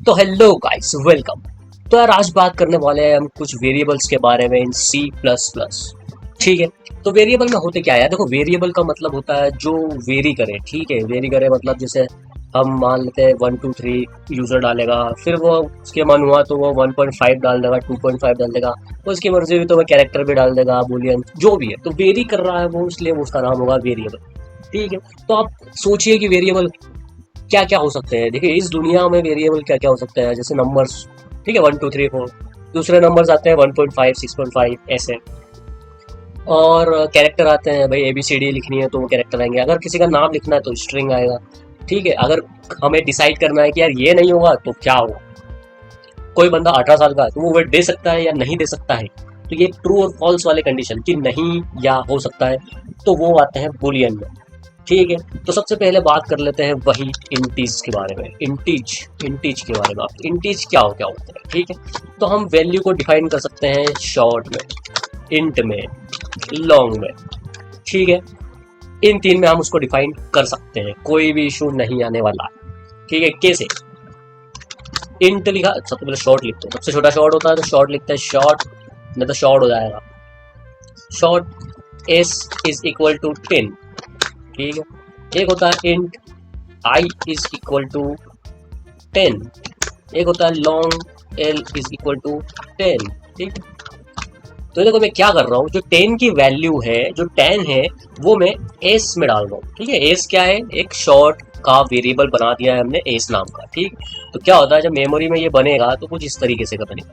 तो hello guys, welcome. तो यार आज बात करने वाले हैं हम कुछ वेरिएबल्स के बारे में इन सी प्लस प्लस। ठीक है। तो वेरिएबल में होते क्या है? देखो, वेरिएबल का मतलब होता है जो वेरी करे। ठीक है, वेरी करे मतलब जैसे हम मान लेते हैं 1 2 3 यूजर डालेगा, फिर वो उसके मन हुआ तो वो 1.5 डाल देगा, 2.5 डाल देगा, उसकी मर्जी हुई तो वो कैरेक्टर भी डाल देगा, बुलियन जो भी है। तो वेरी कर रहा है वो, इसलिए वो उसका नाम होगा वेरिएबल। ठीक है। तो आप सोचिए कि वेरिएबल क्या क्या हो सकते हैं। देखिए, इस दुनिया में वेरिएबल क्या क्या हो सकते हैं, जैसे नंबर्स। ठीक है, 1 2 3 4। दूसरे नंबर्स आते हैं 1.5 6.5 ऐसे। और कैरेक्टर आते हैं, भाई ABCD लिखनी है तो वो कैरेक्टर आएंगे। अगर किसी का नाम लिखना है तो स्ट्रिंग आएगा। ठीक है। अगर हमें डिसाइड करना है कि यार ये नहीं होगा तो क्या होगा, कोई बंदा 18 साल का है तो वो वेट दे सकता है या नहीं दे सकता है, तो ये ट्रू और फॉल्स वाले कंडीशन कि नहीं या हो सकता है, तो वो आते हैं बुलियन में। ठीक है। तो सबसे पहले बात कर लेते हैं वही इंटीज के बारे में। इंटीज के बारे में। आप इंटीज क्या होता है? ठीक है। तो हम वैल्यू को डिफाइन कर सकते हैं शॉर्ट में, इंट में, लॉन्ग में। ठीक है। इन तीन में हम उसको डिफाइन कर सकते हैं, कोई भी इशू नहीं आने वाला। ठीक है। कैसे? इंट लिखा, सबसे पहले शॉर्ट लिखते हैं। सबसे छोटा शॉर्ट होता है तो शॉर्ट लिखते हैं शॉर्ट, नहीं तो शॉर्ट हो जाएगा short S is equal to 10। ठीक है। एक होता है int I is equal to 10। एक होता है long L is equal to 10। ठीक है। तो देखो मैं क्या कर रहा हूँ, जो 10 की वैल्यू है, जो 10 है, वो मैं एस में डाल रहा हूँ। ठीक है। एस क्या है? एक शॉर्ट का वेरिएबल बना दिया है हमने एस नाम का। ठीक। तो क्या होता है जब मेमोरी में ये बनेगा तो कुछ इस तरीके से का बनेगा।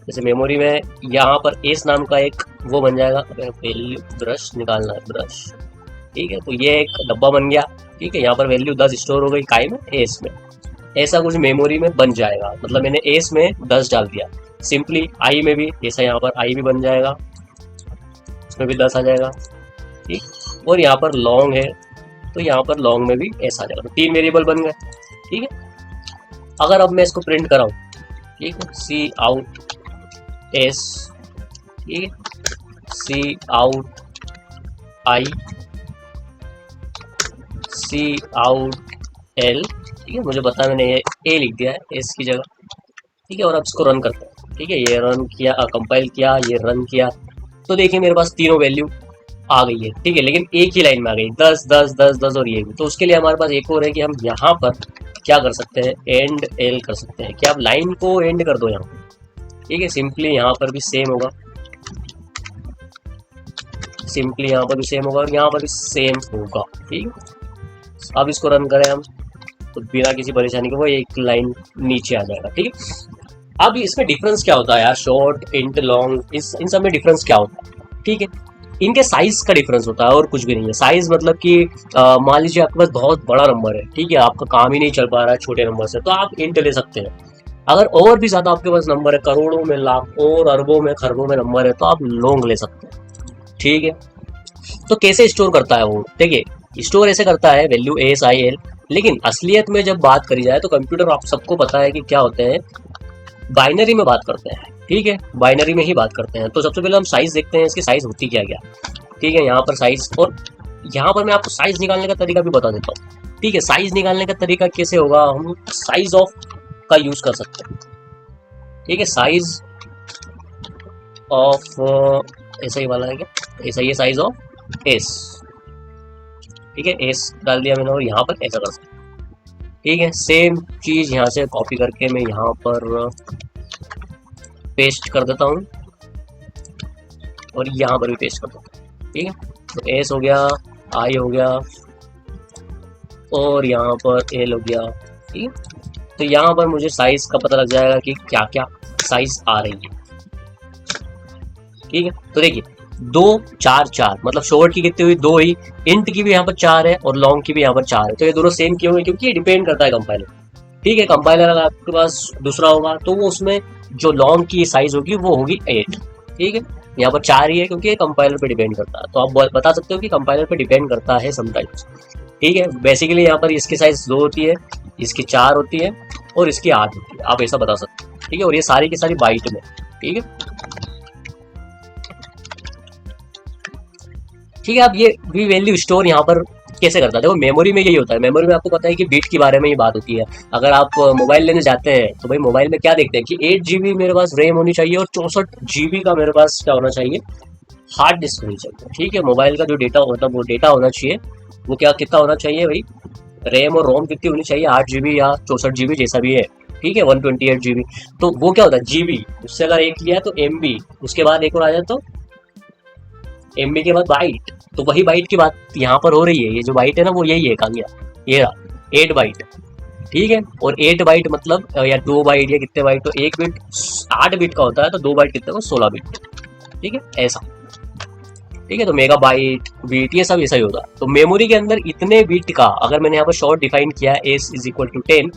जैसे मेमोरी में यहाँ पर एस नाम का एक वो बन जाएगा, वैल्यू ब्रश निकालना है, ब्रश। ठीक है। तो ये एक डब्बा बन गया। ठीक है। यहाँ पर वैल्यू 10 स्टोर हो गई, काय में? एस में। ऐसा कुछ मेमोरी में बन जाएगा, मतलब मैंने एस में 10 डाल दिया। सिंपली आई में भी ऐसा, यहाँ पर आई भी बन जाएगा, इसमें भी 10 आ जाएगा। ठीक। और यहाँ पर लॉन्ग है तो यहाँ पर लॉन्ग में भी ऐसा आ जाएगा। तो 3 वेरिएबल बन गए। ठीक है। अगर अब मैं इसको प्रिंट कराऊँ, ठीक है, सी आउट एस, ठीक है, C out I, C out L. ठीक है। मुझे पता मैंने ये ए लिख दिया है एस की जगह। ठीक है। और अब इसको रन करते हैं। ठीक है। ये रन किया, कंपाइल किया, ये रन किया, तो देखिए मेरे पास तीनों वैल्यू आ गई है। ठीक है। लेकिन एक ही लाइन में आ गई, 10 10 10 10 और ये भी। तो उसके लिए हमारे पास एक और है कि हम यहाँ पर क्या कर सकते हैं, एंड एल कर सकते हैं। कि आप लाइन को एंड कर दो यहाँ पर। ठीक है। सिंपली यहाँ पर भी सेम होगा, सिंपली यहाँ पर भी सेम होगा और यहाँ पर भी सेम होगा। ठीक है। अब इसको रन करें हम तो बिना किसी परेशानी के वो एक लाइन नीचे आ जाएगा। ठीक है। अब इसमें डिफरेंस क्या होता है यार, शॉर्ट, इंट, लॉन्ग, इन सब में डिफरेंस क्या होता है? ठीक है। इनके साइज का डिफरेंस होता है और कुछ भी नहीं है। साइज मतलब कि मान लीजिए आपके पास बहुत बड़ा नंबर है, ठीक है, आपका काम ही नहीं चल पा रहा है छोटे नंबर से, तो आप इंट ले सकते हैं। अगर और भी ज्यादा आपके पास नंबर है, करोड़ों में, लाखों और अरबों में, खरबों में नंबर है, तो आप लॉन्ग ले सकते हैं। ठीक है। तो कैसे स्टोर करता है वो? देखिए, स्टोर ऐसे करता है वैल्यू एस आई एल, लेकिन असलियत में जब बात करी जाए तो कंप्यूटर, आप सबको पता है कि क्या होते हैं, बाइनरी में बात करते हैं। ठीक है। बाइनरी में ही बात करते हैं। तो सबसे पहले हम साइज देखते हैं, इसकी साइज होती क्या क्या। ठीक है। यहाँ पर साइज, और यहाँ पर मैं आपको साइज निकालने का तरीका भी बता देता हूँ। ठीक है। साइज निकालने का तरीका कैसे होगा, हम साइज ऑफ का यूज कर सकते हैं। ठीक है। साइज ऑफ ऐसा ही वाला है क्या, ऐसा ही है, साइज ऑफ एस। ठीक है। एस डाल दिया मैंने और यहाँ पर ऐसा कर सकते हैं। ठीक है। सेम चीज यहाँ से कॉपी करके मैं यहाँ पर पेस्ट कर देता हूँ और यहाँ पर भी पेस्ट कर देता हूँ। ठीक है। तो एस हो गया, आई हो गया और यहाँ पर एल हो गया। ठीक है। तो यहाँ पर मुझे साइज का पता लग जाएगा कि क्या क्या साइज आ रही है। ठीक है। तो देखिए 2 4 4, मतलब शॉर्ट की कितनी हुई, 2 ही। इंट की भी यहाँ पर 4 है और लॉन्ग की भी यहाँ पर 4 है। तो ये दोनों सेम क्यों है? क्योंकि ये डिपेंड करता है कंपाइलर। ठीक है। कंपाइलर अगर आपके पास दूसरा होगा तो वो उसमें जो लॉन्ग की साइज होगी वो होगी 8। ठीक है। यहाँ पर 4 ही है क्योंकि ये कंपाइलर पे डिपेंड करता है। तो आप बता सकते हो कि कंपाइलर पे डिपेंड करता है समटाइम्स। ठीक है। बेसिकली यहाँ पर इसकी साइज 2 होती है, इसकी 4 होती है और इसकी 8 होती है, आप ऐसा बता सकते हो। ठीक है। और ये सारी की सारी बाइट में। ठीक है। ठीक है। अब ये भी वैल्यू स्टोर यहाँ पर कैसे करता है, देखो मेमोरी में यही होता है। मेमोरी में आपको पता है कि बीट के बारे में ही बात होती है। अगर आप मोबाइल लेने जाते हैं तो भाई मोबाइल में क्या देखते हैं कि 8 GB मेरे पास रैम होनी चाहिए और 64 GB का मेरे पास क्या होना चाहिए, हार्ड डिस्क होनी चाहिए। ठीक है, मोबाइल का जो डेटा होता है वो डेटा होना चाहिए, वो क्या कितना होना चाहिए भाई, रैम और रोम कितनी होनी चाहिए, 8 GB या 64 GB जैसा भी है। ठीक है, 128 GB। तो वो क्या होता है GB, उससे अगर एक लिया तो MB, उसके बाद एक और आ जाए तो MB के बाद बाइट। तो वही बाइट की बात यहाँ पर हो रही है। ये जो बाइट है ना वो यही है, कामिया ये रहा 8 बाइट। ठीक है, और 8 बाइट मतलब या 2 बाइट या कितने बाइट, तो 1 बिट 8 बिट का होता है, तो 2 बाइट कितने को 16 बिट। ठीक है, ऐसा। ठीक है, तो मेगा बाइट बीट ये सब ऐसा ही होता है। तो मेमोरी के अंदर इतने बिट का अगर मैंने यहाँ पर शॉर्ट डिफाइन किया एस इज इक्वल टू 10,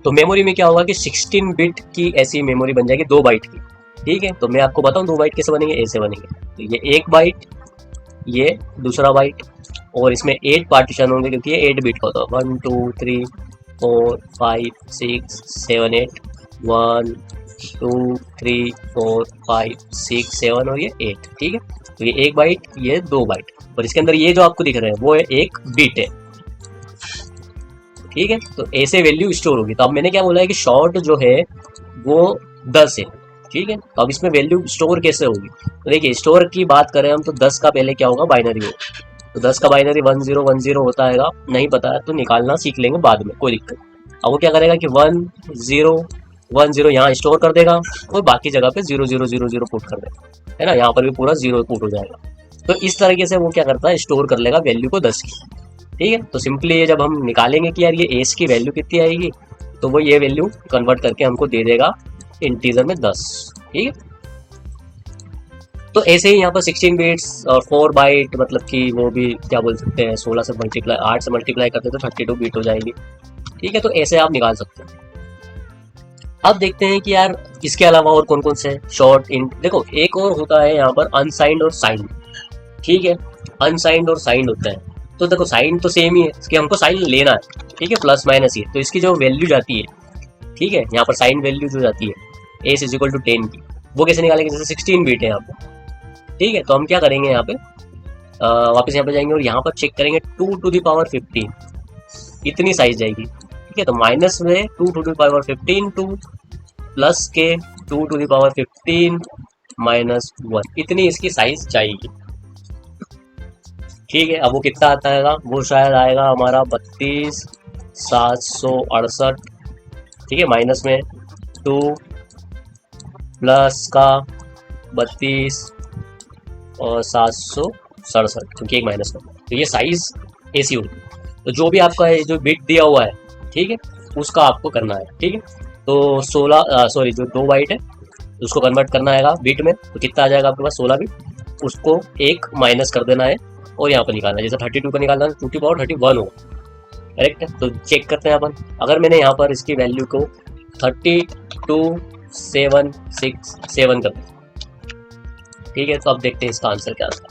तो मेमोरी में क्या होगा कि 16 बिट की ऐसी मेमोरी बन जाएगी 2 बाइट की। ठीक है, तो मैं आपको बताऊं 2 बाइट कैसे बनेंगे, ऐसे बनेंगे। तो ये 1 बाइट, ये दूसरा बाइट, और इसमें 8 पार्टीशन होंगे क्योंकि ये 8 बिट का होता है। 1 2 3 4 5 6 7 8, 1 2 3 4 5 6 7 और ये 8। ठीक है, तो ये 1 बाइट, ये 2 बाइट, और इसके अंदर ये जो आपको दिख रहे हैं वो है 1 बिट है। ठीक है, तो ऐसे वैल्यू स्टोर होगी। तो अब मैंने क्या बोला है कि शॉर्ट जो है वो 10 है। ठीक है, तो अब इसमें वैल्यू स्टोर कैसे होगी, तो देखिए स्टोर की बात करें हम तो 10 का पहले क्या होगा, बाइनरी होगा। तो 10 का बाइनरी 1010 होता है, नहीं पता है तो निकालना सीख लेंगे बाद में, कोई दिक्कत। अब वो क्या करेगा कि 1010 यहाँ स्टोर कर देगा और बाकी जगह पे 0000 पुट कर देगा, है ना, यहाँ पर भी पूरा 0 पुट हो जाएगा। तो इस तरीके से वो क्या करता है, स्टोर कर लेगा वैल्यू को 10 की। ठीक है, तो सिंपली ये जब हम निकालेंगे कि यार ये एस की वैल्यू कितनी आएगी, तो वो ये वैल्यू कन्वर्ट करके हमको दे देगा इंटीजर में 10। ठीक है, तो ऐसे ही यहाँ पर 16 बिट्स और 4 बाइट मतलब कि वो भी क्या बोल सकते हैं, 16 से मल्टीप्लाई 8 से मल्टीप्लाई करते तो 32 बिट हो जाएगी। ठीक है, तो ऐसे आप निकाल सकते हैं। अब देखते हैं कि यार इसके अलावा और कौन कौन से शॉर्ट इन, देखो एक और होता है यहाँ पर अनसाइंड और साइंड। ठीक है, अनसाइंड और साइंड होता है। तो देखो साइन तो सेम ही है, इसके हमको साइन लेना है। ठीक है, प्लस माइनस ही, तो इसकी जो वैल्यू जाती है, ठीक है, यहाँ पर साइन वैल्यू जो जाती है एस इज इक्वल टू 10 की, वो कैसे निकालेंगे, जैसे 16 बिट है यहाँ पर। ठीक है, तो हम क्या करेंगे यहाँ पे, वापस यहाँ पे जाएंगे और यहाँ पर चेक करेंगे 2 टू द पावर 15 इतनी साइज जाएगी। ठीक है, तो माइनस में 2 to the power 15 to plus के 2 टू द पावर 15 माइनस 1 इतनी इसकी साइज जाएगी। ठीक है, अब वो कितना आता है, वो शायद आएगा हमारा 32,768। ठीक है, माइनस में 2 प्लस का 32 और 767 क्योंकि एक माइनस का, तो ये साइज ऐसी होगी। तो जो भी आपका जो बिट दिया हुआ है, ठीक है, उसका आपको करना है। ठीक है, तो 16 सॉरी जो 2 बाइट है उसको कन्वर्ट करना है बिट में, तो कितना आ जाएगा आपके पास 16 बिट, उसको एक माइनस कर देना है और यहाँ पर निकालना है। जैसे 32 का निकालना है 2 की पावर 31 होगा, करेक्ट है। तो चेक करते हैं अपन, अगर मैंने यहाँ पर इसकी वैल्यू को 32,767 कर दिया, ठीक है, तो अब देखते हैं इसका आंसर क्या आता है।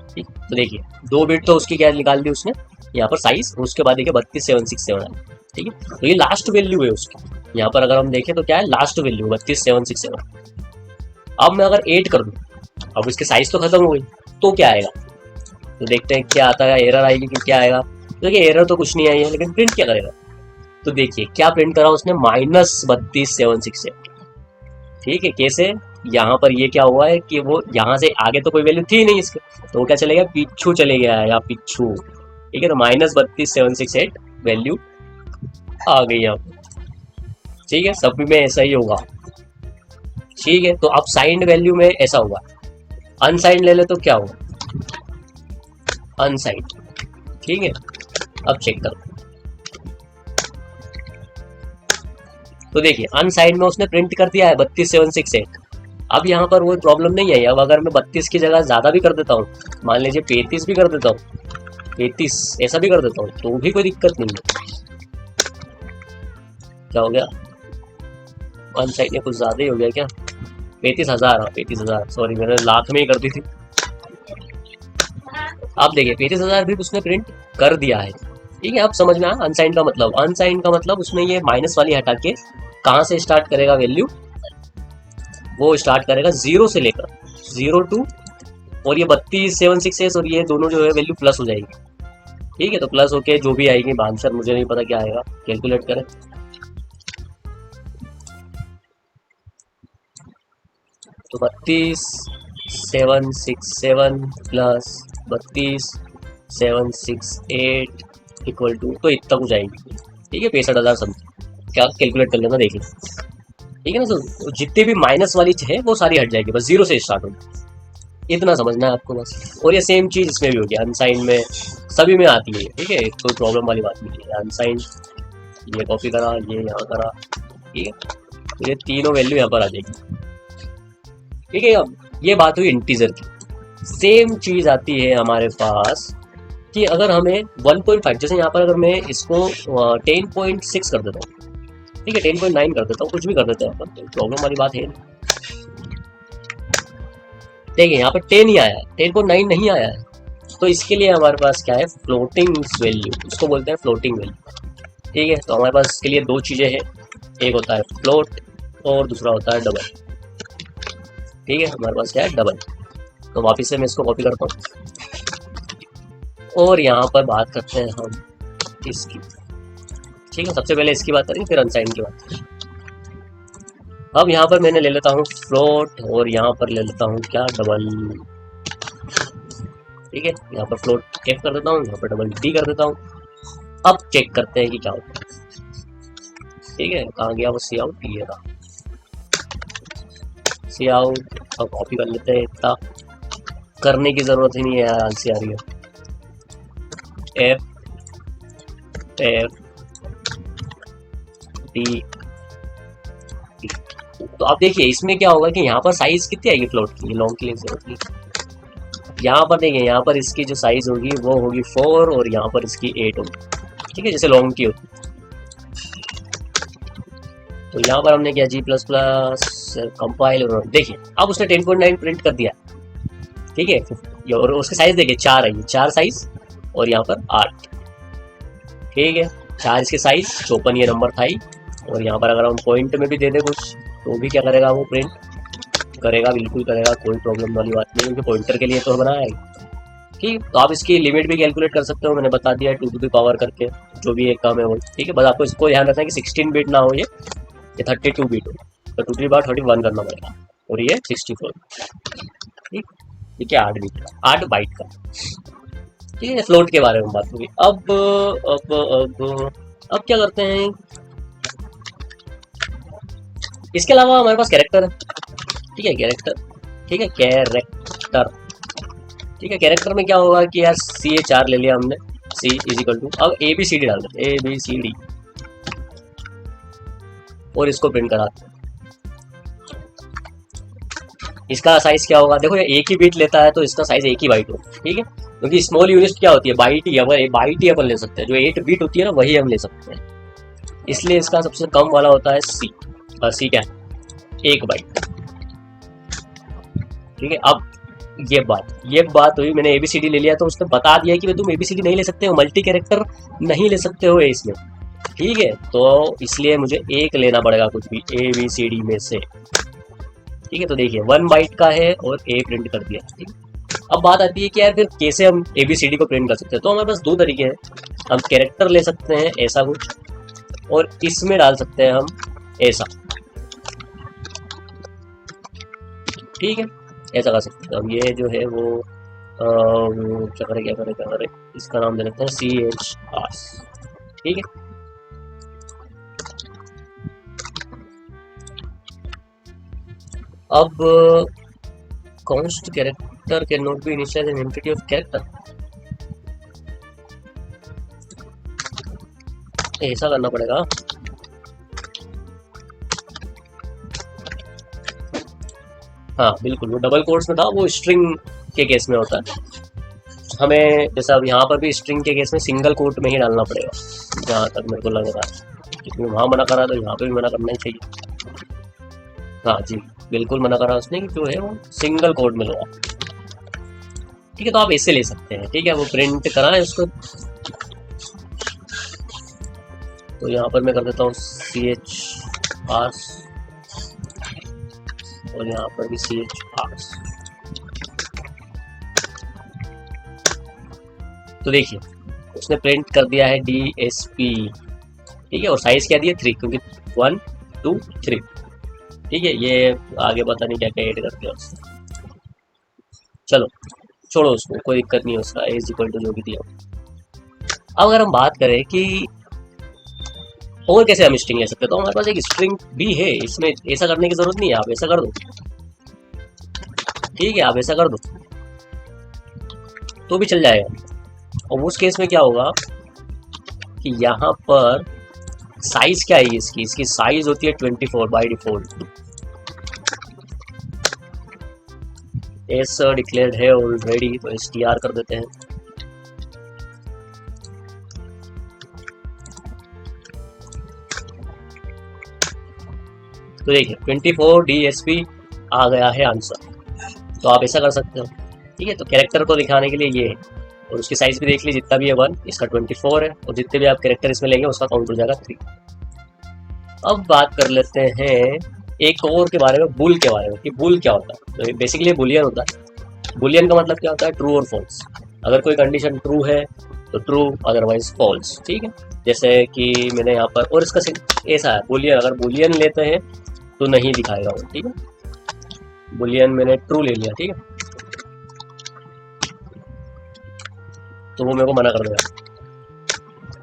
ठीक, तो देखिए 2 बिट तो उसकी क्या निकाल दी उसने यहाँ पर साइज, उसके बाद देखिए 32,767 है। ठीक है, तो ये लास्ट वैल्यू है उसकी, यहाँ पर अगर हम देखें तो क्या है, लास्ट वैल्यू 32,767। अब मैं अगर 8 कर दूँ, अब इसकी साइज तो खत्म हो गई, तो क्या आएगा, तो देखते हैं क्या आता है, एरर आएगी कि क्या आएगा। तो देखिए एरर तो कुछ नहीं आई है, लेकिन प्रिंट क्या करेगा, तो देखिए क्या प्रिंट करा उसने, -32,767। ठीक है, कैसे, यहाँ पर ये क्या हुआ है कि वो यहाँ से आगे तो कोई वैल्यू थी नहीं इसके, तो वो क्या चले गया, पिछू चले गया है, या पिछू। ठीक है, तो -32,768 वैल्यू आ गई यहाँ पर। ठीक है, सब में ऐसा ही होगा। ठीक है, तो अब साइंड वैल्यू में ऐसा होगा, अनसाइंड ले ले तो क्या होगा, अनसाइंड। ठीक है, अब चेक करो, तो देखिए अनसाइंड में उसने प्रिंट कर दिया है 32,768। अब यहाँ पर वो प्रॉब्लम नहीं है। अब अगर मैं 32 की जगह ज़्यादा भी कर देता हूँ, मान लीजिए 35 भी कर देता हूँ, 33 ऐसा भी कर देता हूँ, तो भी कोई दिक्कत नहीं है। क्या हो गया, अनसाइंड में कुछ ज़्यादा ही हो गया क्या, 35,000, 35,000 सॉरी मैंने लाख में ही कर दी थी। अब देखिए 35,000 भी उसने प्रिंट कर दिया है। ठीक है, अब समझ में आया अनसाइंड का मतलब। अनसाइंड का मतलब उसमें ये माइनस वाली हटा के कहाँ से स्टार्ट करेगा वैल्यू, वो स्टार्ट करेगा 0 से लेकर 0 टू और ये 3276 और ये दोनों जो है वैल्यू प्लस हो जाएगी। ठीक है, तो प्लस होके जो भी आएगी आंसर मुझे नहीं पता क्या आएगा, कैलकुलेट करें। तो 32,767 प्लस 32,768 इक्वल टू, तो इतना कुछ आएगी। ठीक है, 65,000 समथिंग, क्या कैलकुलेट कर लेना, देखिए। ठीक है ना, तो जितने भी माइनस वाली है वो सारी हट जाएगी, बस जीरो से स्टार्ट होगी, इतना समझना है आपको बस। और ये सेम चीज इसमें भी होगी, अनसाइन में सभी में आती है। ठीक है, कोई प्रॉब्लम वाली बात नहीं है। अनसाइन ये कॉपी करा, ये यहाँ करा, ठीक है, तो ये तीनों वैल्यू यहाँ पर आ जाएगी। ठीक है, अब ये बात हुई इंटीजर की। सेम चीज आती है हमारे पास कि अगर हमें 1.5, जैसे यहाँ पर अगर मैं इसको 10.6 कर देता हूँ, ठीक है, 10.9 कर देता हूँ, कुछ भी कर देते हैं यहाँ पर, तो प्रॉब्लम वाली बात है नहीं। देखिए यहाँ पर 10 ही आया है, 10.9 नहीं आया है, तो इसके लिए हमारे पास क्या है, फ्लोटिंग वैल्यू, इसको बोलते हैं फ्लोटिंग वैल्यू। ठीक है, तो हमारे पास इसके लिए दो चीजें हैं, एक होता है फ्लोट और दूसरा होता है डबल। ठीक है, हमारे पास क्या है, डबल। तो वापिस से मैं इसको कॉपी करता हूँ और यहाँ पर बात करते हैं हम इसकी। ठीक है, सबसे पहले इसकी बात करेंगे, फिर अनसाइन की बात करेंगे। अब यहाँ पर मैंने ले लेता हूँ फ्लोट और यहाँ पर ले लेता हूँ क्या, डबल। ठीक है, यहाँ पर फ्लोट चेक कर देता हूँ, यहाँ पर डबल डी कर देता हूँ। अब चेक करते हैं कि क्या होता है। ठीक है, कहाँ गया वो सी आउट, ये रहा सी आउट। अब कॉपी कर लेते हैं, इतना करने की जरूरत ही नहीं है यार, आंसर आ रही है। एफ एफ डी, तो आप देखिए इसमें क्या होगा कि यहाँ पर साइज कितनी आएगी फ्लोट की, लॉन्ग की जरूरत नहीं। यहाँ पर देखिए, यहाँ पर इसकी जो साइज होगी वो होगी 4 और यहाँ पर इसकी 8 होगी। ठीक है, जैसे लॉन्ग की होती। तो यहाँ पर हमने किया G++ कंपाइल, और देखिए अब उसने 10.9 प्रिंट कर दिया। ठीक है, और उसके साइज देखिए 4 है, 4 साइज और यहाँ पर 8। ठीक है, 4 इसके साइज, 54 ये नंबर था ही। और यहाँ पर अगर हम पॉइंट में भी दे दे कुछ तो भी क्या करेगा, वो प्रिंट करेगा, बिल्कुल करेगा, कोई प्रॉब्लम वाली बात नहीं, क्योंकि पॉइंटर के लिए तो बनाया है। ठीक, तो आप इसकी लिमिट भी कैलकुलेट कर सकते हो, मैंने बता दिया है 2 to the पावर करके, जो भी एक काम है वो। ठीक है, बस आपको इसको ध्यान रखना है कि 16 बिट ना हो, ये 32 बिट हो, तो 2 to the पावर 31 करना पड़ेगा, और ये 64। ठीक, ये क्या 8 बिट का, 8 बाइट का। ठीक है, फ्लोट के बारे में बात होगी। अब क्या करते हैं, इसके अलावा हमारे पास कैरेक्टर है। ठीक है, कैरेक्टर। ठीक है, कैरेक्टर। ठीक है, कैरेक्टर में क्या होगा कि यार CH4 ले लिया हमने, C इज इक्वल टू, अब ABCD डाल देते, ABCD और इसको प्रिंट कराते हैं। इसका साइज क्या होगा, देखो ये एक ही बीट लेता है तो इसका साइज एक ही बाइट होगा। ठीक है, क्योंकि स्मॉल यूनिट क्या होती है, बाइट ही, बाइट ही अपन ले सकते हैं, जो 8 बीट होती है ना वही हम ले सकते हैं, इसलिए इसका सबसे कम वाला होता है C, और C क्या है, 1 बाइट। ठीक है, अब ये बात हुई, मैंने ABCD ले लिया तो उसने बता दिया कि तुम ABCD नहीं ले सकते हो, मल्टी कैरेक्टर नहीं ले सकते हो इसमें। ठीक है, तो इसलिए मुझे एक लेना पड़ेगा कुछ भी ABCD में से। ठीक है, तो देखिए 1 बाइट का है और A प्रिंट कर दिया। ठीक, अब बात आती है कि यार फिर कैसे हम ABCD को प्रिंट कर सकते हैं, तो हमारे पास 2 तरीके हैं। हम कैरेक्टर ले सकते हैं ऐसा कुछ, और इसमें डाल सकते हैं हम ऐसा। ठीक है, ऐसा कर सकते हैं। अब ये जो है वो क्या करें, इसका नाम दे देते हैं CH4। ठीक है, अब const character can not be initialised an entity of character, ऐसा करना पड़ेगा। हाँ बिल्कुल, वो डबल कोट्स में था, वो स्ट्रिंग के केस में होता है। हमें जैसे अब यहाँ पर भी स्ट्रिंग के केस में सिंगल कोट में ही डालना पड़ेगा, जहाँ तक मेरे को लग रहा है, क्योंकि वहाँ मना करा तो यहाँ पे भी मना करना ही चाहिए। हाँ जी, बिल्कुल मना करा उसने कि जो है वो सिंगल कोट में लो। ठीक है, तो आप ऐसे ले सकते हैं। ठीक है, वो प्रिंट कराएं उसको, तो यहाँ पर मैं कर देता हूँ CH4 और यहाँ पर भी CH4। तो देखिए उसने प्रिंट कर दिया है DSP, ठीक है, और साइज क्या दिया 3, क्योंकि 1 2 3, ठीक है। ये आगे पता नहीं क्या क्या ऐड करते हैं उससे, चलो छोड़ो उसको, कोई दिक्कत नहीं है उसका, एज इक्वल टू जो भी दिया। अब अगर हम बात करें कि और कैसे हम स्ट्रिंग ले सकते हैं, तो हमारे पास एक स्ट्रिंग भी है, इसमें ऐसा करने की जरूरत नहीं है, आप ऐसा कर दो, ठीक है, आप ऐसा कर दो तो भी चल जाएगा। और उस केस में क्या होगा कि यहाँ पर साइज क्या है इसकी, इसकी साइज होती है 24 बाय डिफॉल्ट, ऐसा डिक्लेयर्ड है ऑलरेडी, तो str कर देते हैं। तो देखिए 24 DSP आ गया है आंसर, तो आप ऐसा कर सकते हो, ठीक है। तो कैरेक्टर को दिखाने के लिए ये है, और उसकी साइज भी देख लीजिए, जितना भी है 1, इसका 24 है, और जितने भी आप कैरेक्टर इसमें लेंगे उसका काउंट हो जाएगा 3। अब बात कर लेते हैं एक और के बारे में, बुल के बारे में, कि बुल क्या होता है। तो बेसिकली बुलियन होता है। बुलियन का मतलब क्या होता है, ट्रू और फॉल्स। अगर कोई कंडीशन ट्रू है तो ट्रू, अदरवाइज फॉल्स, ठीक है। जैसे कि मैंने यहाँ पर, और इसका ऐसा है बुलियन, अगर बुलियन लेते हैं तो नहीं दिखाएगा वो, ठीक है। बुलियन मैंने ट्रू ले लिया, ठीक है, तो वो मेरे को मना कर देगा,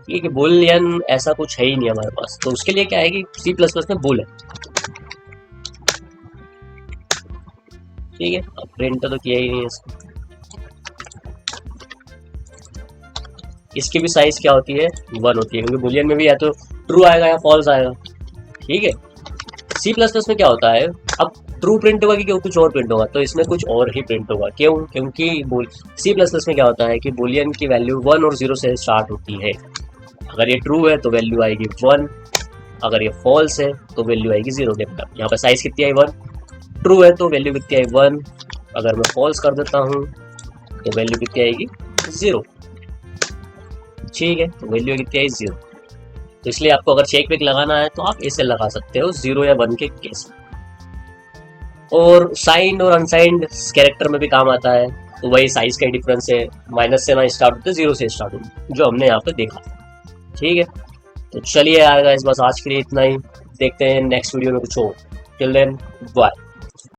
ठीक है। बुलियन ऐसा कुछ है ही नहीं हमारे पास, तो उसके लिए क्या है कि C++ में बुल है, ठीक है। अब प्रिंट तो किया ही नहीं है इसको। इसकी भी साइज क्या होती है 1 होती है, क्योंकि बुलियन में भी या तो ट्रू आएगा या फॉल्स आएगा, ठीक है। C++ में क्या होता है, अब ट्रू प्रिंट होगा कि कुछ और प्रिंट होगा, तो इसमें कुछ और ही प्रिंट होगा। क्यों? क्योंकि C++ में क्या होता है कि बुलियन की वैल्यू 1 और 0 से स्टार्ट होती है। अगर ये ट्रू है तो वैल्यू आएगी 1, अगर ये फॉल्स है तो वैल्यू आएगी 0 के अंदर। यहाँ पर साइज कितनी आई 1, ट्रू है तो वैल्यू कितनी आई 1, अगर मैं फॉल्स कर देता हूँ तो वैल्यू कितनी आएगी 0, ठीक है। तो वैल्यू कितनी आई 0, तो इसलिए आपको अगर चेक वेक लगाना है तो आप ऐसे लगा सकते हो 0 या 1 के केस में। और साइंड और अनसाइंड कैरेक्टर में भी काम आता है, तो वही साइज का डिफरेंस है, माइनस से ना स्टार्ट होते 0 से स्टार्ट होते, जो हमने यहाँ पे देखा, ठीक है। तो चलिए यार गाइस, बस आज के लिए इतना ही, देखते हैं नेक्स्ट वीडियो में कुछ और। Till then bye.